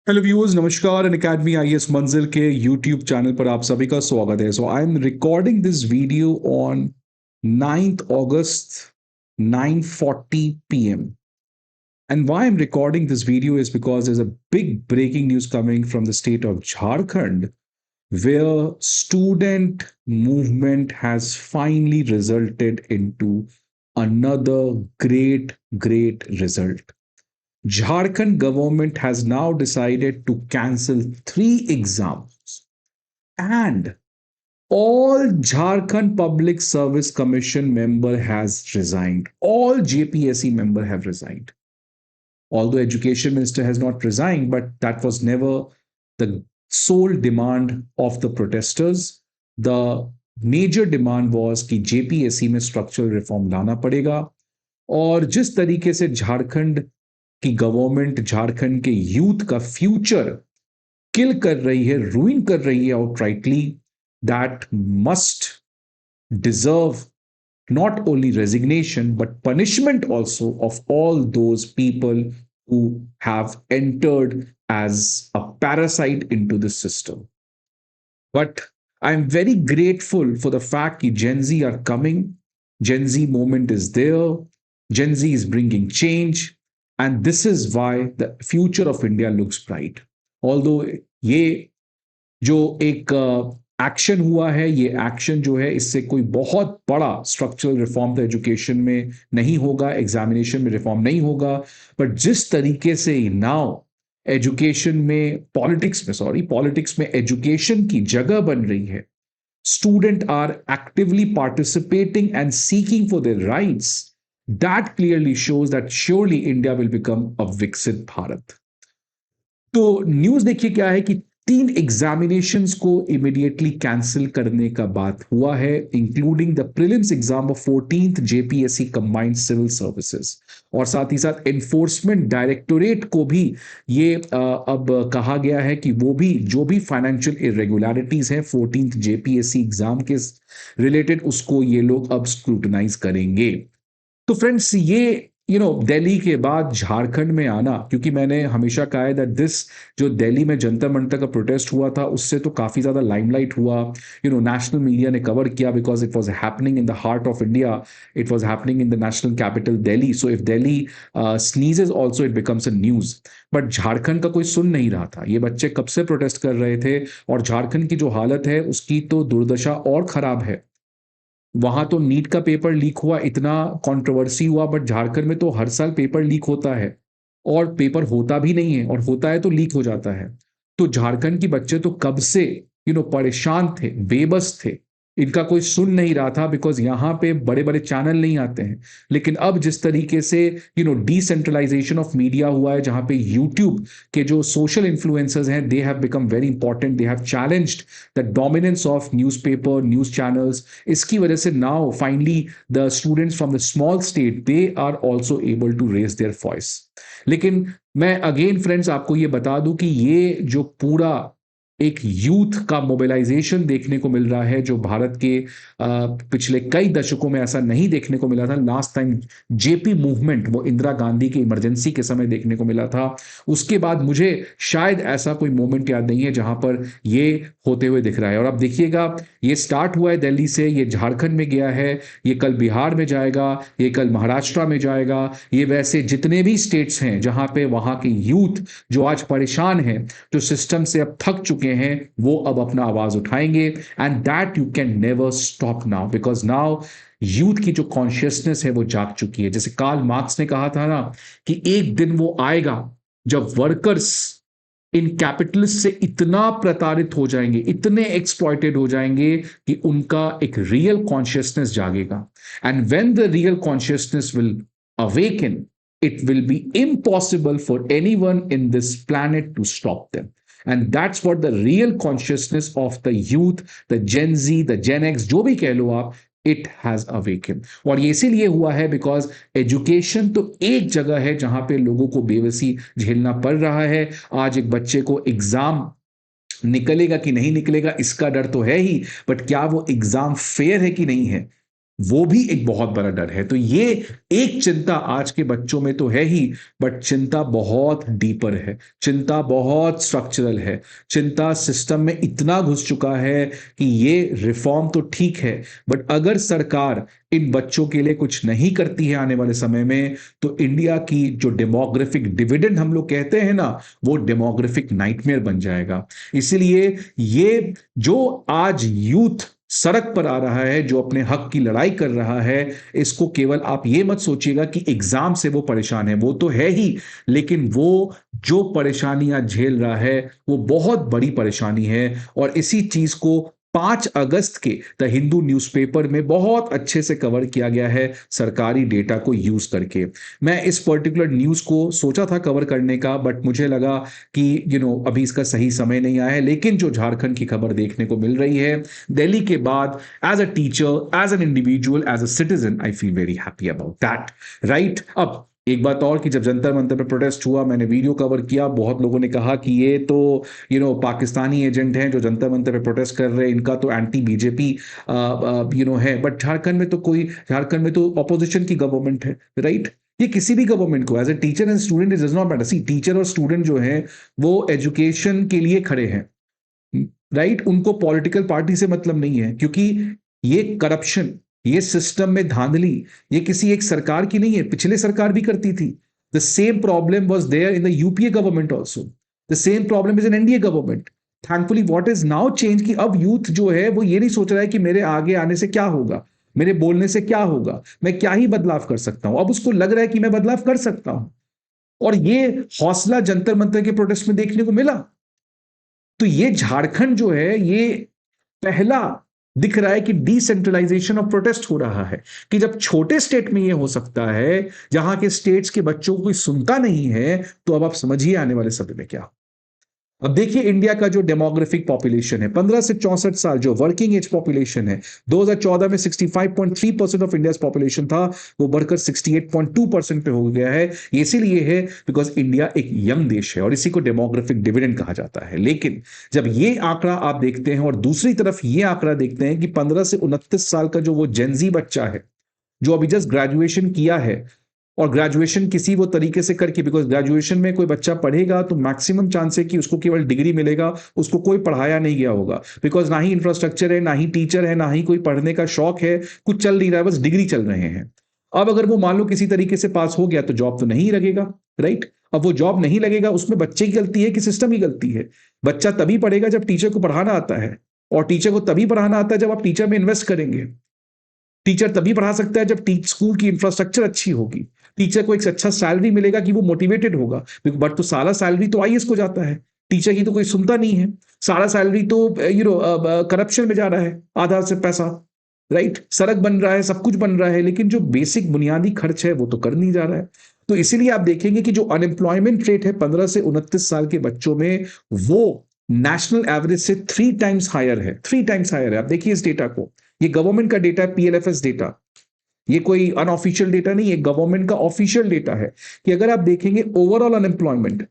Hello viewers, नमस्कार। N academy IAS मंजिल के यूट्यूब चैनल पर आप सभी का स्वागत है। So I am recording this video on 9th August 9:40 p.m. And why I'm recording this video is because there's a big breaking news coming from the state of Jharkhand, where student movement has finally resulted into another great result. Jharkhand government has now decided to cancel 3 exams, and all Jharkhand Public Service Commission member has resigned. All JPSC member have resigned. Although education minister has not resigned, but that was never the sole demand of the protesters. The major demand was कि JPSC में structural reform लाना पड़ेगा। और जिस तरीके से झारखंड की government Jharkhand के यूथ का फ्यूचर किल कर रही है, रूइन कर रही है outrightly, that must deserve not only resignation but punishment also of all those people who have entered as a parasite into the system. But I'm very grateful for the fact that Gen Z are coming. Gen Z movement is there. Gen Z is bringing change. And this is why the future of India looks bright. Although ये जो एक action हुआ है, ये action जो है, इससे कोई बहुत बड़ा स्ट्रक्चरल रिफॉर्म तो एजुकेशन में नहीं होगा, एग्जामिनेशन में रिफॉर्म नहीं होगा। बट जिस तरीके से नाउ एजुकेशन में पॉलिटिक्स में एजुकेशन की जगह बन रही है, student are actively participating and seeking for their rights, that clearly shows that surely India will become a विकसित भारत। तो न्यूज देखिए क्या है कि 3 एग्जामिनेशंस को इमीडिएटली कैंसिल करने का बात हुआ है, including the prelims exam of 14th JPSC combined civil services. और साथ ही साथ एनफोर्समेंट डायरेक्टोरेट को भी ये अब कहा गया है कि वो भी जो भी फाइनेंशियल इरेगुलरिटीज हैं 14th जेपीएससी एग्जाम के रिलेटेड, उसको ये लोग अब स्क्रूटनाइज करेंगे। तो फ्रेंड्स, ये दिल्ली के बाद झारखंड में आना, क्योंकि मैंने हमेशा कहा है दैट दिस जो दिल्ली में जंतर मंतर का प्रोटेस्ट हुआ था, उससे तो काफी ज्यादा लाइमलाइट हुआ। नेशनल मीडिया ने कवर किया because it was happening in the heart of India, it was happening in the national capital Delhi. So if Delhi sneezes also it becomes a news. But Jharkhand का कोई सुन नहीं रहा था। ये बच्चे कब से प्रोटेस्ट कर रहे थे, और झारखंड की जो हालत है उसकी तो दुर्दशा और खराब है। वहां तो नीट का पेपर लीक हुआ, इतना कंट्रोवर्सी हुआ, बट झारखंड में तो हर साल पेपर लीक होता है, और पेपर होता भी नहीं है, और होता है तो लीक हो जाता है। तो झारखंड के बच्चे तो कब से परेशान थे, बेबस थे। इनका कोई सुन नहीं रहा था बिकॉज यहाँ पे बड़े बड़े चैनल नहीं आते हैं। लेकिन अब जिस तरीके से डिसेंट्रलाइजेशन ऑफ मीडिया हुआ है, जहां पे यूट्यूब के जो सोशल इन्फ्लुएंसर्स हैं, they have become very important, they have challenged the dominance of newspaper, news channels. इसकी वजह से now finally the students from the small state, they are also able to raise their voice. लेकिन मैं again friends आपको ये बता दूं कि ये जो पूरा एक यूथ का मोबिलाइजेशन देखने को मिल रहा है, जो भारत के पिछले कई दशकों में ऐसा नहीं देखने को मिला था। लास्ट टाइम जेपी मूवमेंट वो इंदिरा गांधी की इमरजेंसी के समय देखने को मिला था। उसके बाद मुझे शायद ऐसा कोई मोमेंट याद नहीं है जहां पर ये होते हुए दिख रहा है। और अब देखिएगा, ये स्टार्ट हुआ है दिल्ली से, ये झारखंड में गया है, ये कल बिहार में जाएगा, ये कल महाराष्ट्र में जाएगा। ये वैसे जितने भी स्टेट्स हैं जहां पे वहां के यूथ जो आज परेशान हैं, जो सिस्टम से अब थक चुके हैं, वो अब अपना आवाज उठाएंगे। And that you can never stop now, because now youth की जो कॉन्शियसनेस है वो जाग चुकी है। जैसे कार्ल मार्क्स ने कहा था ना कि एक दिन वो आएगा जब वर्कर्स इन कैपिटलिस्ट से इतना प्रताड़ित हो जाएंगे, इतने एक्सप्लॉइटेड हो जाएंगे कि उनका एक रियल कॉन्शियसनेस जागेगा। And when the real consciousness will awaken, it will be impossible for anyone in this planet to stop them. And that's what the real consciousness of the youth, the Gen Z, the Gen X, जो भी कह लो आप, it has awaken. और ये इसीलिए हुआ है because education तो एक जगह है जहां पे लोगों को बेबसी झेलना पड़ रहा है। आज एक बच्चे को एग्जाम निकलेगा कि नहीं निकलेगा इसका डर तो है ही, बट क्या वो एग्जाम फेयर है कि नहीं है, वो भी एक बहुत बड़ा डर है। तो ये एक चिंता आज के बच्चों में तो है ही, बट चिंता बहुत डीपर है, चिंता बहुत स्ट्रक्चरल है, चिंता सिस्टम में इतना घुस चुका है कि ये रिफॉर्म तो ठीक है, बट अगर सरकार इन बच्चों के लिए कुछ नहीं करती है आने वाले समय में, तो इंडिया की जो डेमोग्राफिक डिविडेंड हम लोग कहते हैं ना, वो डेमोग्राफिक नाइटमेयर बन जाएगा। इसीलिए ये जो आज यूथ सड़क पर आ रहा है, जो अपने हक की लड़ाई कर रहा है, इसको केवल आप ये मत सोचिएगा कि एग्जाम से वो परेशान है, वो तो है ही, लेकिन वो जो परेशानियां झेल रहा है वो बहुत बड़ी परेशानी है। और इसी चीज को 5 अगस्त के द हिंदू न्यूज़पेपर में बहुत अच्छे से कवर किया गया है, सरकारी डेटा को यूज करके। मैं इस पर्टिकुलर न्यूज को सोचा था कवर करने का, बट मुझे लगा कि अभी इसका सही समय नहीं आया है। लेकिन जो झारखंड की खबर देखने को मिल रही है दिल्ली के बाद, as a teacher, as an individual, as a citizen, I feel very happy about that, right. अब एक बात और कि जब जंतर मंतर पे प्रोटेस्ट हुआ, मैंने वीडियो कवर किया, बहुत लोगों ने कहा कि ये तो पाकिस्तानी एजेंट हैं जो जंतर मंतर पे प्रोटेस्ट कर रहे हैं, इनका तो एंटी बीजेपी है। बट झारखंड में तो ऑपोजिशन की गवर्नमेंट है, राइट। ये किसी भी गवर्नमेंट को, as a teacher and student, it does not matter. See, teacher और स्टूडेंट जो है वो एजुकेशन के लिए खड़े हैं, राइट। उनको पॉलिटिकल पार्टी से मतलब नहीं है, क्योंकि ये करप्शन, ये सिस्टम में धांधली, ये किसी एक सरकार की नहीं है, पिछले सरकार भी करती थी। The same problem was there in the UPA government also, the same problem is in NDA government. Thankfully what is now change कि अब यूथ जो है वो ये नहीं सोच रहा है कि मेरे आगे आने से क्या होगा, मेरे बोलने से क्या होगा, मैं क्या ही बदलाव कर सकता हूं। अब उसको लग रहा है कि मैं बदलाव कर सकता हूं, और ये हौसला जंतर मंतर के प्रोटेस्ट में देखने को मिला। तो ये झारखंड जो है, ये पहला दिख रहा है कि डिसेंट्रलाइजेशन ऑफ प्रोटेस्ट हो रहा है, कि जब छोटे स्टेट में ये हो सकता है, जहां के स्टेट्स के बच्चों को कोई सुनता नहीं है, तो अब आप समझिए आने वाले समय में क्या। अब देखिए इंडिया का जो डेमोग्राफिक पॉपुलेशन है, 15 से 64 साल, जो वर्किंग एज पॉपुलेशन है, 2014 में 65.3% ऑफ इंडिया पॉपुलेशन था, वो बढ़कर 68.2% पे हो गया है। ये इसीलिए है बिकॉज इंडिया एक यंग देश है, और इसी को डेमोग्राफिक डिविडेंड कहा जाता है। लेकिन जब ये आंकड़ा आप देखते हैं और दूसरी तरफ ये आंकड़ा देखते हैं कि 15 से 29 साल का जो वो जेनजी बच्चा है, जो अभी जस्ट ग्रेजुएशन किया है, और ग्रेजुएशन किसी वो तरीके से करके, बिकॉज ग्रेजुएशन में कोई बच्चा पढ़ेगा तो मैक्सिमम चांस है कि उसको केवल डिग्री मिलेगा, उसको कोई पढ़ाया नहीं गया होगा, बिकॉज ना ही इंफ्रास्ट्रक्चर है, ना ही टीचर है, ना ही कोई पढ़ने का शौक है, कुछ चल नहीं रहा है, बस डिग्री चल रहे हैं। अब अगर वो मान लो किसी तरीके से पास हो गया तो जॉब तो नहीं लगेगा, राइट। अब वो जॉब नहीं लगेगा, उसमें बच्चे की गलती है कि सिस्टम की गलती है? बच्चा तभी पढ़ेगा जब टीचर को पढ़ाना आता है, और टीचर को तभी पढ़ाना आता है जब आप टीचर में इन्वेस्ट करेंगे। टीचर तभी पढ़ा सकता है जब स्कूल की इंफ्रास्ट्रक्चर अच्छी होगी, टीचर को एक अच्छा सैलरी मिलेगा कि वो मोटिवेटेड होगा। बट तो सारा सैलरी तो आईएएस को जाता है, टीचर की तो कोई सुनता नहीं है। सारा सैलरी तो करप्शन में जा रहा है, आधा से पैसा, राइट। सड़क बन रहा है, सब कुछ बन रहा है, लेकिन जो बेसिक बुनियादी खर्च है वो तो कर नहीं जा रहा है। तो इसीलिए आप देखेंगे कि जो अनएम्प्लॉयमेंट रेट है 15 से 29 साल के बच्चों में, वो नेशनल एवरेज से 3 टाइम्स हायर है, 3 टाइम्स हायर है। आप देखिए इस डेटा को, ये गवर्नमेंट का डेटा है, पीएलएफएस डेटा, ये कोई अनऑफिशियल डेटा नहीं है, गवर्नमेंट का ऑफिशियल डेटा है, कि अगर आप देखेंगे ओवरऑल अनएम्प्लॉयमेंट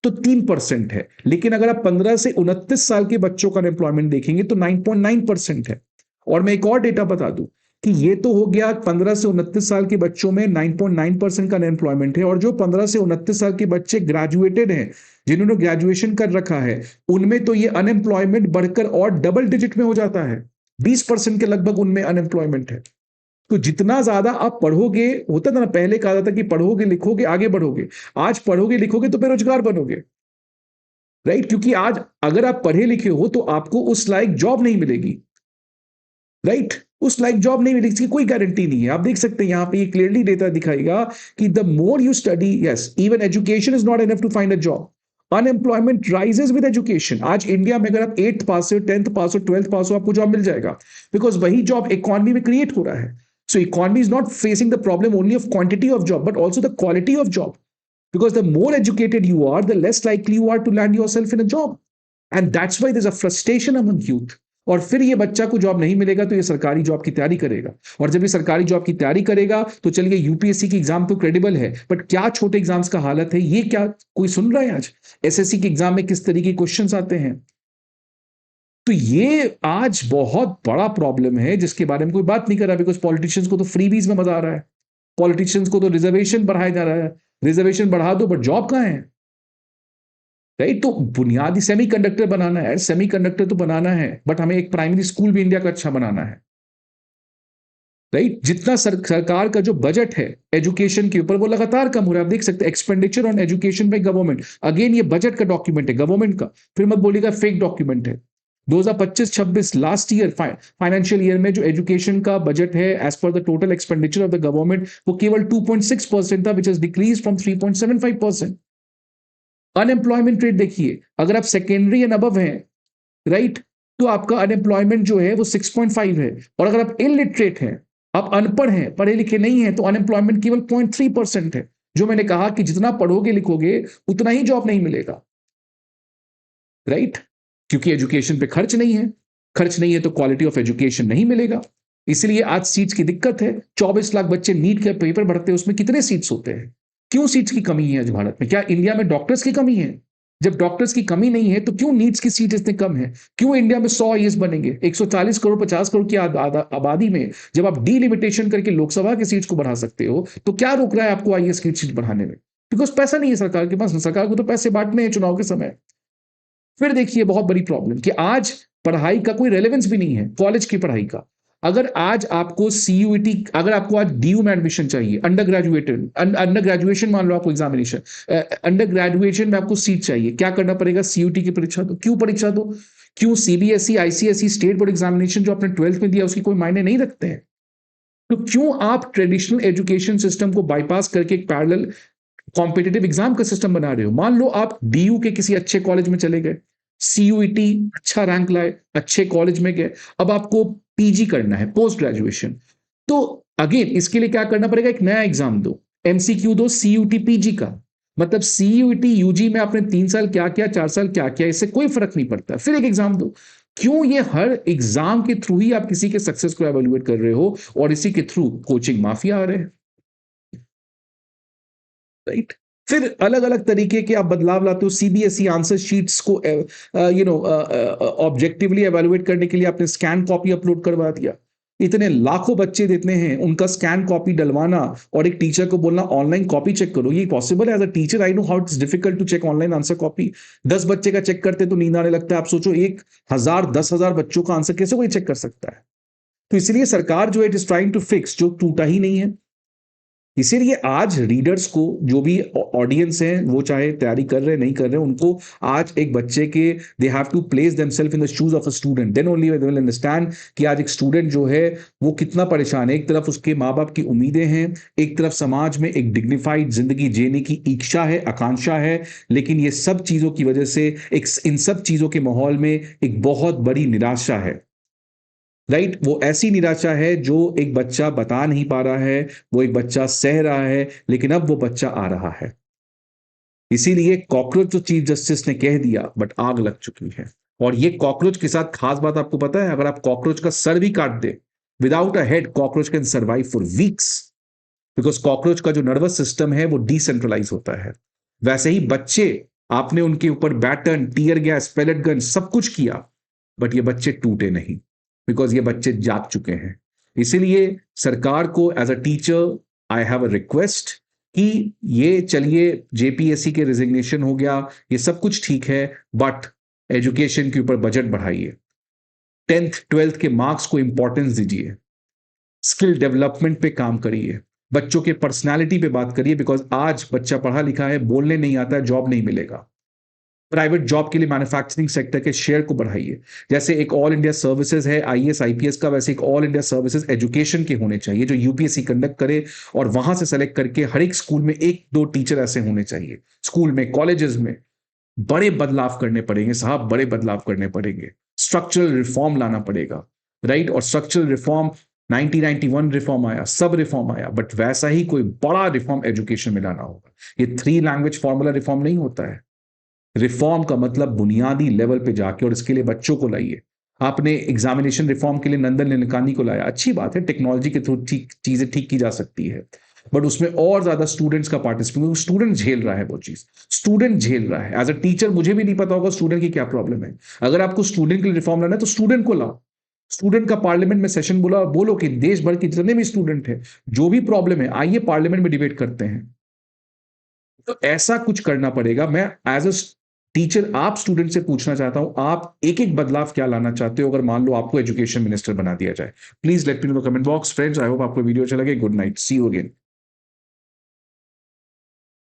तो 3% है, लेकिन अगर आप 15 से 29 साल के बच्चों का अनएम्प्लॉयमेंट देखेंगे तो 9.9% है। और मैं एक और डेटा बता दूं कि ये तो हो गया 15 से 29 साल के बच्चों में 9.9% का अनएम्प्लॉयमेंट है, और जो 15 से 29 साल के बच्चे ग्रेजुएटेड हैं, जिन्होंने ग्रेजुएशन कर रखा है, उनमें तो ये अनएम्प्लॉयमेंट बढ़कर और डबल डिजिट में हो जाता है, 20% के लगभग उनमें अनएम्प्लॉयमेंट है। तो जितना ज्यादा आप पढ़ोगे, होता था ना पहले, कहा जाता कि पढ़ोगे लिखोगे आगे बढ़ोगे, आज पढ़ोगे लिखोगे तो बेरोजगार बनोगे, राइट। क्योंकि आज अगर आप पढ़े लिखे हो तो आपको उस लायक जॉब नहीं मिलेगी, राइट। उस लाइक जॉब नहीं मिलेगी, इसकी कोई गारंटी नहीं है। आप देख सकते हैं यहां पे ये क्लियरली डेटा दिखाएगा कि the more you study, yes, even education is not enough to find a job, unemployment rises with education. आज इंडिया में अगर आप 8th पास हो, 10th पास हो, 12th पास हो, आपको जॉब मिल जाएगा, बिकॉज वही जॉब इकोनॉमी में क्रिएट हो रहा है। So economy is not facing the problem only of quantity of job, but also the quality of job, because the more educated you are, the less likely you are to land yourself in a job, and that's why there's a frustration among youth। और फिर ये बच्चा को job नहीं मिलेगा तो ये सरकारी जॉब की तैयारी करेगा, और जब ये सरकारी जॉब की तैयारी करेगा तो चलिए यूपीएससी की एग्जाम तो क्रेडिबल है, बट क्या छोटे एग्जाम्स का हालत है, ये क्या कोई सुन रहा है? आज एसएससी के एग्जाम में किस तरीके के क्वेश्चंस आते हैं, तो ये आज बहुत बड़ा प्रॉब्लम है जिसके बारे में कोई बात नहीं कर रहा, बिकॉज पॉलिटिशियंस को तो फ्रीबीज में मजा आ रहा है, पॉलिटिशियंस को तो रिजर्वेशन बढ़ाया जा रहा है, रिजर्वेशन बढ़ा दो बट जॉब कहां है, राइट? तो बुनियादी सेमीकंडक्टर बनाना है, सेमीकंडक्टर तो बनाना है, बट हमें एक प्राइमरी स्कूल भी इंडिया का अच्छा बनाना है, राइट? जितना सरकार का जो बजट है एजुकेशन के ऊपर वो लगातार कम हो रहा है, आप देख सकते हैं expenditure on education by government, again ये बजट का डॉक्यूमेंट है गवर्नमेंट का, फिर मत बोलिएगा फेक डॉक्यूमेंट है। 2025-26 लास्ट ईयर फाइनेंशियल ईयर में जो एजुकेशन का बजट है एज पर the total expenditure of the government वो केवल 2.6% था, which is decrease from 3.75%। Unemployment rate देखिए, अगर आप सेकेंडरी एंड अबव हैं, राइट, तो आपका अनएम्प्लॉयमेंट जो है वो 6.5 है, और अगर आप इलिटरेट हैं, आप अनपढ़ हैं, पढ़े लिखे नहीं हैं, तो अनएम्प्लॉयमेंट केवल 0.3% है। जो मैंने कहा कि जितना पढ़ोगे लिखोगे उतना ही जॉब नहीं मिलेगा, राइट? क्योंकि एजुकेशन पे खर्च नहीं है, खर्च नहीं है तो क्वालिटी ऑफ एजुकेशन नहीं मिलेगा। इसलिए आज सीट्स की दिक्कत है, 24 लाख बच्चे नीट के पेपर भरते हैं, उसमें कितने सीट्स होते हैं? क्यों सीट्स की कमी है आज भारत में? क्या इंडिया में डॉक्टर्स की कमी है? जब डॉक्टर्स की कमी नहीं है तो क्यों नीट्स की सीट इतनी कम है? क्यों इंडिया में 100 आईएएस बनेंगे 140 करोड़ 50 करोड़ की आबादी में? जब आप डीलिमिटेशन करके लोकसभा की सीट्स को बढ़ा सकते हो तो क्या रोक रहा है आपको आईएएस की सीट बढ़ाने में? बिकॉज पैसा नहीं है सरकार के पास, सरकार को तो पैसे बांटने हैं चुनाव के समय। फिर देखिए बहुत बड़ी प्रॉब्लम कि आज पढ़ाई का कोई रेलेवेंस भी नहीं है, कॉलेज की पढ़ाई का। अगर आज आपको सीयूईटी, अगर आपको आज डीयू में एडमिशन चाहिए, अंडर ग्रेजुएशन मान लो आपको एग्जामिनेशन, अंडर ग्रेजुएशन में आपको सीट चाहिए, क्या करना पड़ेगा? सीयूटी की परीक्षा दो। क्यों परीक्षा दो? क्यों? CBSE ICSE state board examination जो आपने 12th में दिया उसकी कोई मायने नहीं रखते हैं? तो क्यों आप ट्रेडिशनल एजुकेशन सिस्टम को बाईपास करके एक पैरेलल कॉम्पिटिटिव एग्जाम का सिस्टम बना रहे हो? मान लो आप डीयू के किसी अच्छे कॉलेज में चले गए, सीयूईटी अच्छा रैंक लाए, अच्छे कॉलेज में गए, अब आपको पीजी करना है, पोस्ट ग्रेजुएशन, तो अगेन इसके लिए क्या करना पड़ेगा? एक नया एग्जाम दो, एमसीक्यू दो सीयूटी पीजी का। मतलब सीयूटी यूजी में आपने 3 साल क्या किया, 4 साल क्या किया, इससे कोई फर्क नहीं पड़ता, फिर एक एग्जाम दो। क्यों ये हर एग्जाम के थ्रू ही आप किसी के सक्सेस को एवेल्युएट कर रहे हो और इसी के थ्रू कोचिंग माफिया आ रहे हैं, राइट? फिर अलग अलग तरीके के आप बदलाव लाते हो, सीबीएसई आंसर शीट्स को ऑब्जेक्टिवली एवेलुएट करने के लिए आपने स्कैन कॉपी अपलोड करवा दिया। इतने लाखों बच्चे देते हैं, उनका स्कैन कॉपी डलवाना और एक टीचर को बोलना ऑनलाइन कॉपी चेक करो, ये पॉसिबल है? As a teacher I know how it's difficult to check online answer copy. 10 बच्चे का चेक करते तो नींद आने लगता है, आप सोचो 1,000 10,000 बच्चों का आंसर कैसे कोई चेक कर सकता है? तो इसलिए सरकार जो है it is trying to fix जो टूटा ही नहीं है। इसीलिए आज रीडर्स को, जो भी ऑडियंस हैं, वो चाहे तैयारी कर रहे हैं नहीं कर रहे हैं, उनको आज एक बच्चे के they have to place themselves in the shoes of a student, then only they will understand कि आज एक स्टूडेंट जो है वो कितना परेशान है। एक तरफ उसके माँ बाप की उम्मीदें हैं, एक तरफ समाज में एक डिग्निफाइड जिंदगी जीने की इच्छा है, आकांक्षा है, लेकिन ये सब चीजों की वजह से एक इन सब चीजों के माहौल में एक बहुत बड़ी निराशा है, राइट? वो ऐसी निराशा है जो एक बच्चा बता नहीं पा रहा है, वो एक बच्चा सह रहा है, लेकिन अब वो बच्चा आ रहा है। इसीलिए कॉकरोच जो चीफ जस्टिस ने कह दिया, बट आग लग चुकी है। और ये कॉकरोच के साथ खास बात आपको पता है, अगर आप कॉकरोच का सर भी काट दे, without a head cockroach can survive for weeks, because cockroach का जो नर्वस सिस्टम है वो डिसेंट्रलाइज होता है। वैसे ही बच्चे, आपने उनके ऊपर baton, tear gas, pellet gun सब कुछ किया, बट ये बच्चे टूटे नहीं, बिकॉज ये बच्चे जाग चुके हैं। इसीलिए सरकार को as a teacher I have a request कि ये चलिए जेपीएससी के रिजिग्नेशन हो गया, ये सब कुछ ठीक है, बट एजुकेशन के ऊपर बजट बढ़ाइए, 10th 12th के मार्क्स को इंपॉर्टेंस दीजिए, स्किल डेवलपमेंट पे काम करिए, बच्चों के पर्सनालिटी पे बात करिए, बिकॉज आज बच्चा पढ़ा लिखा है, बोलने नहीं आता है, जॉब नहीं मिलेगा। प्राइवेट जॉब के लिए मैन्युफैक्चरिंग सेक्टर के शेयर को बढ़ाइए। जैसे एक ऑल इंडिया सर्विसेज है आईएएस आईपीएस का, वैसे एक ऑल इंडिया सर्विसेज एजुकेशन के होने चाहिए जो यूपीएससी कंडक्ट करे, और वहां से सेलेक्ट करके हर एक स्कूल में 1-2 टीचर ऐसे होने चाहिए। स्कूल में, कॉलेजेस में बड़े बदलाव करने पड़ेंगे साहब, बड़े बदलाव करने पड़ेंगे। स्ट्रक्चरल रिफॉर्म लाना पड़ेगा, राइट? और स्ट्रक्चरल रिफॉर्म 1991 रिफॉर्म आया, सब रिफॉर्म आया, बट वैसा ही कोई बड़ा रिफॉर्म एजुकेशन में लाना होगा। ये 3 लैंग्वेज फॉर्मूला रिफॉर्म नहीं होता है। रिफॉर्म का मतलब बुनियादी लेवल पे जाके, और इसके लिए बच्चों को लाइए। आपने एग्जामिनेशन रिफॉर्म के लिए नंदन नीलेकानी को लाया, अच्छी बात है, टेक्नोलॉजी के थ्रू चीजें ठीक की जा सकती है, बट उसमें और ज्यादा स्टूडेंट्स का पार्टिसिपेशन, स्टूडेंट झेल रहा है वो चीज, स्टूडेंट झेल रहा है। एज अ टीचर मुझे भी नहीं पता होगा स्टूडेंट की क्या प्रॉब्लम है। अगर आपको स्टूडेंट के लिए रिफॉर्म लाना है तो स्टूडेंट को लाओ, स्टूडेंट का पार्लियामेंट में सेशन बुला और बोलो कि देश भर के जितने भी स्टूडेंट है, जो भी प्रॉब्लम है, आइए पार्लियामेंट में डिबेट करते हैं। तो ऐसा कुछ करना पड़ेगा। मैं एज अ टीचर आप स्टूडेंट से पूछना चाहता हूं, आप एक एक बदलाव क्या लाना चाहते हो अगर मान लो आपको एजुकेशन मिनिस्टर बना दिया जाए? Please let me know the comment box. Friends, I hope आपको वीडियो अच्छा लगे। Good night, see you again.